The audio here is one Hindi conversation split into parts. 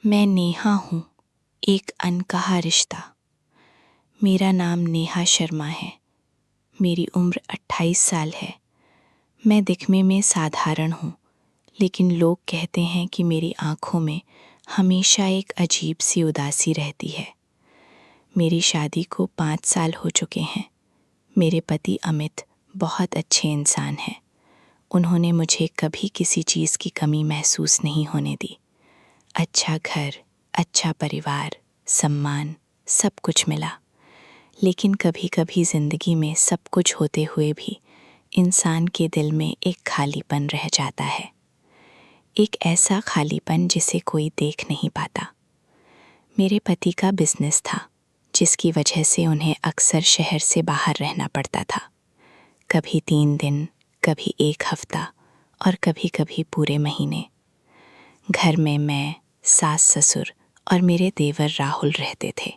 मैं नेहा हूँ, एक अनकहा रिश्ता। मेरा नाम नेहा शर्मा है। मेरी उम्र 28 साल है। मैं दिखने में साधारण हूँ, लेकिन लोग कहते हैं कि मेरी आँखों में हमेशा एक अजीब सी उदासी रहती है। मेरी शादी को 5 साल हो चुके हैं। मेरे पति अमित बहुत अच्छे इंसान हैं। उन्होंने मुझे कभी किसी चीज़ की कमी महसूस नहीं होने दी। अच्छा घर, अच्छा परिवार, सम्मान, सब कुछ मिला। लेकिन कभी कभी ज़िंदगी में सब कुछ होते हुए भी इंसान के दिल में एक खालीपन रह जाता है। एक ऐसा खालीपन जिसे कोई देख नहीं पाता। मेरे पति का बिजनेस था, जिसकी वजह से उन्हें अक्सर शहर से बाहर रहना पड़ता था। कभी 3 दिन, कभी 1 हफ्ता और कभी कभी पूरे महीने। घर में मैं, सास ससुर और मेरे देवर राहुल रहते थे।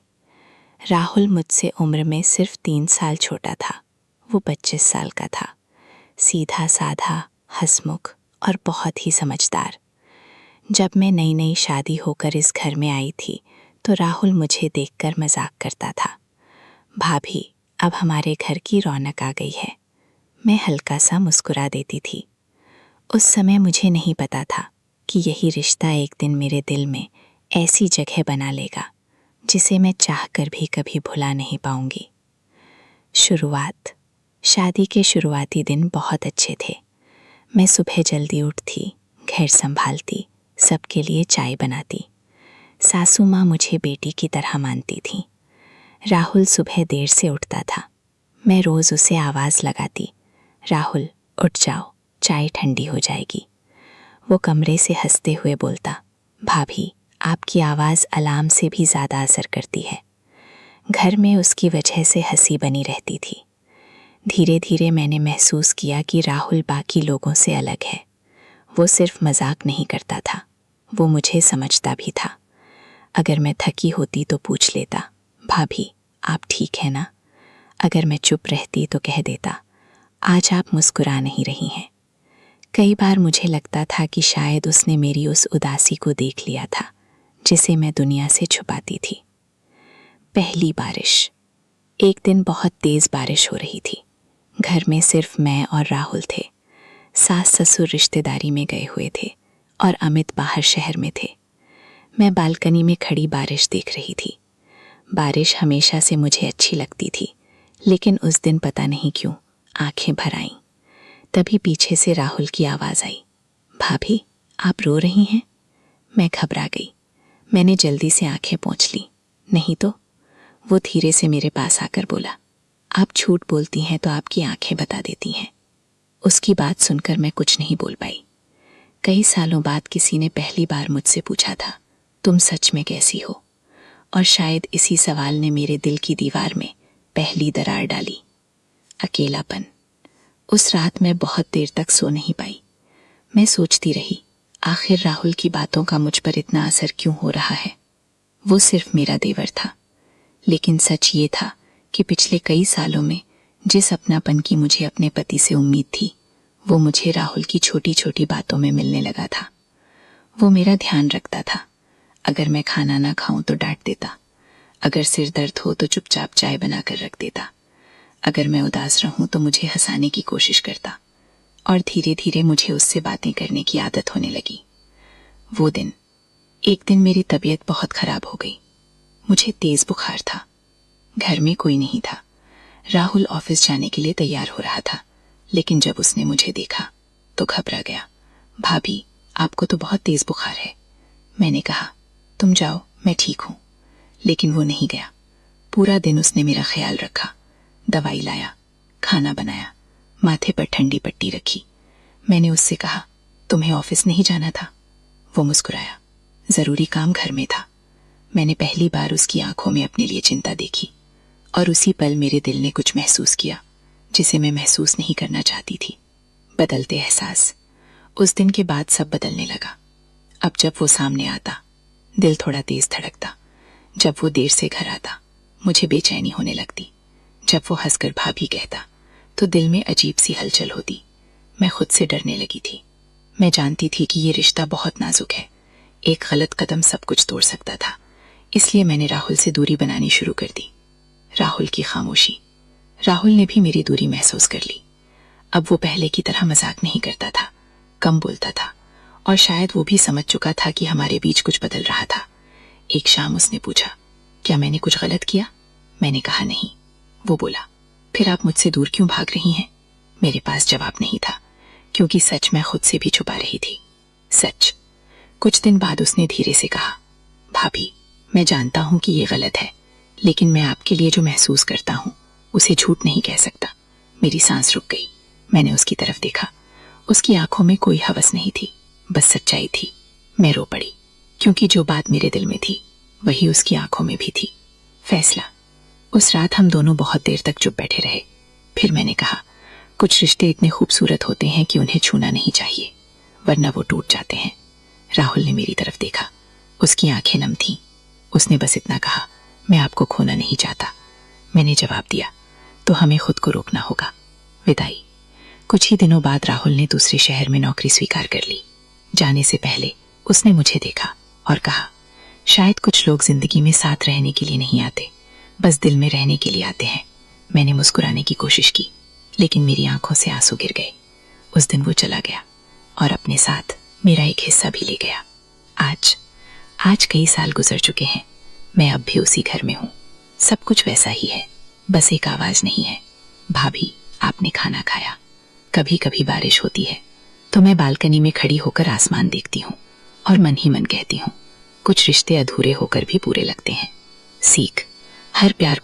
राहुल मुझसे उम्र में सिर्फ 3 साल छोटा था। वो 25 साल का था। सीधा साधा, हंसमुख और बहुत ही समझदार। जब मैं नई नई शादी होकर इस घर में आई थी तो राहुल मुझे देखकर मजाक करता था। भाभी, अब हमारे घर की रौनक आ गई है। मैं हल्का सा मुस्कुरा देती थी। उस समय मुझे नहीं पता था कि यही रिश्ता एक दिन मेरे दिल में ऐसी जगह बना लेगा जिसे मैं चाहकर भी कभी भुला नहीं पाऊंगी। शुरुआत। शादी के शुरुआती दिन बहुत अच्छे थे। मैं सुबह जल्दी उठती, घर संभालती, सबके लिए चाय बनाती। सासू माँ मुझे बेटी की तरह मानती थी। राहुल सुबह देर से उठता था। मैं रोज़ उसे आवाज़ लगाती, राहुल उठ जाओ, चाय ठंडी हो जाएगी। वो कमरे से हंसते हुए बोलता, भाभी, आपकी आवाज़ अलार्म से भी ज़्यादा असर करती है। घर में उसकी वजह से हंसी बनी रहती थी। धीरे धीरे मैंने महसूस किया कि राहुल बाकी लोगों से अलग है। वो सिर्फ मजाक नहीं करता था, वो मुझे समझता भी था। अगर मैं थकी होती तो पूछ लेता, भाभी आप ठीक है ना? अगर मैं चुप रहती तो कह देता, आज आप मुस्कुरा नहीं रही हैं। कई बार मुझे लगता था कि शायद उसने मेरी उस उदासी को देख लिया था जिसे मैं दुनिया से छुपाती थी। पहली बारिश। एक दिन बहुत तेज़ बारिश हो रही थी। घर में सिर्फ मैं और राहुल थे। सास ससुर रिश्तेदारी में गए हुए थे और अमित बाहर शहर में थे। मैं बालकनी में खड़ी बारिश देख रही थी। बारिश हमेशा से मुझे अच्छी लगती थी, लेकिन उस दिन पता नहीं क्यों आंखें भर आईं। तभी पीछे से राहुल की आवाज़ आई, भाभी आप रो रही हैं? मैं घबरा गई। मैंने जल्दी से आंखें पोंछ ली। नहीं तो। वो धीरे से मेरे पास आकर बोला, आप झूठ बोलती हैं तो आपकी आंखें बता देती हैं। उसकी बात सुनकर मैं कुछ नहीं बोल पाई। कई सालों बाद किसी ने पहली बार मुझसे पूछा था, तुम सच में कैसी हो? और शायद इसी सवाल ने मेरे दिल की दीवार में पहली दरार डाली। अकेलापन। उस रात मैं बहुत देर तक सो नहीं पाई। मैं सोचती रही, आखिर राहुल की बातों का मुझ पर इतना असर क्यों हो रहा है? वो सिर्फ मेरा देवर था, लेकिन सच ये था कि पिछले कई सालों में जिस अपनापन की मुझे अपने पति से उम्मीद थी, वो मुझे राहुल की छोटी छोटी बातों में मिलने लगा था। वो मेरा ध्यान रखता था। अगर मैं खाना ना खाऊं तो डांट देता। अगर सिर दर्द हो तो चुपचाप चाय बनाकर रख देता। अगर मैं उदास रहूं तो मुझे हंसाने की कोशिश करता। और धीरे धीरे मुझे उससे बातें करने की आदत होने लगी। वो दिन, एक दिन मेरी तबीयत बहुत खराब हो गई। मुझे तेज बुखार था। घर में कोई नहीं था। राहुल ऑफिस जाने के लिए तैयार हो रहा था, लेकिन जब उसने मुझे देखा तो घबरा गया। भाभी, आपको तो बहुत तेज बुखार है। मैंने कहा, तुम जाओ, मैं ठीक हूं। लेकिन वो नहीं गया। पूरा दिन उसने मेरा ख्याल रखा, दवाई लाया, खाना बनाया, माथे पर ठंडी पट्टी रखी। मैंने उससे कहा, तुम्हें ऑफिस नहीं जाना था? वो मुस्कुराया, जरूरी काम घर में था। मैंने पहली बार उसकी आंखों में अपने लिए चिंता देखी और उसी पल मेरे दिल ने कुछ महसूस किया जिसे मैं महसूस नहीं करना चाहती थी। बदलते एहसास। उस दिन के बाद सब बदलने लगा। अब जब वो सामने आता, दिल थोड़ा तेज धड़कता। जब वो देर से घर आता, मुझे बेचैनी होने लगती। जब वो हंसकर भाभी कहता तो दिल में अजीब सी हलचल होती। मैं खुद से डरने लगी थी। मैं जानती थी कि ये रिश्ता बहुत नाजुक है, एक गलत कदम सब कुछ तोड़ सकता था, इसलिए मैंने राहुल से दूरी बनानी शुरू कर दी। राहुल की खामोशी। राहुल ने भी मेरी दूरी महसूस कर ली। अब वो पहले की तरह मजाक नहीं करता था, कम बोलता था, और शायद वो भी समझ चुका था कि हमारे बीच कुछ बदल रहा था। एक शाम उसने पूछा, क्या मैंने कुछ गलत किया? मैंने कहा नहीं। वो बोला, फिर आप मुझसे दूर क्यों भाग रही हैं? मेरे पास जवाब नहीं था, क्योंकि सच मैं खुद से भी छुपा रही थी। सच। कुछ दिन बाद उसने धीरे से कहा, भाभी, मैं जानता हूं कि ये गलत है, लेकिन मैं आपके लिए जो महसूस करता हूं उसे झूठ नहीं कह सकता। मेरी सांस रुक गई। मैंने उसकी तरफ देखा। उसकी आंखों में कोई हवस नहीं थी, बस सच्चाई थी। मैं रो पड़ी, क्योंकि जो बात मेरे दिल में थी वही उसकी आंखों में भी थी। फैसला। उस रात हम दोनों बहुत देर तक चुप बैठे रहे। फिर मैंने कहा, कुछ रिश्ते इतने खूबसूरत होते हैं कि उन्हें छूना नहीं चाहिए, वरना वो टूट जाते हैं। राहुल ने मेरी तरफ देखा। उसकी आंखें नम थीं। उसने बस इतना कहा, मैं आपको खोना नहीं चाहता। मैंने जवाब दिया, तो हमें खुद को रोकना होगा। विदाई। कुछ ही दिनों बाद राहुल ने दूसरे शहर में नौकरी स्वीकार कर ली। जाने से पहले उसने मुझे देखा और कहा, शायद कुछ लोग जिंदगी में साथ रहने के लिए नहीं आते, बस दिल में रहने के लिए आते हैं। मैंने मुस्कुराने की कोशिश की, लेकिन मेरी आंखों से आंसू गिर गए। उस दिन वो चला गया और अपने साथ मेरा एक हिस्सा भी ले गया। आज कई साल गुजर चुके हैं। मैं अब भी उसी घर में हूं। सब कुछ वैसा ही है, बस एक आवाज नहीं है, भाभी आपने खाना खाया। कभी कभी बारिश होती है तो मैं बालकनी में खड़ी होकर आसमान देखती हूँ और मन ही मन कहती हूँ, कुछ रिश्ते अधूरे होकर भी पूरे लगते हैं। सीख। हर प्यार को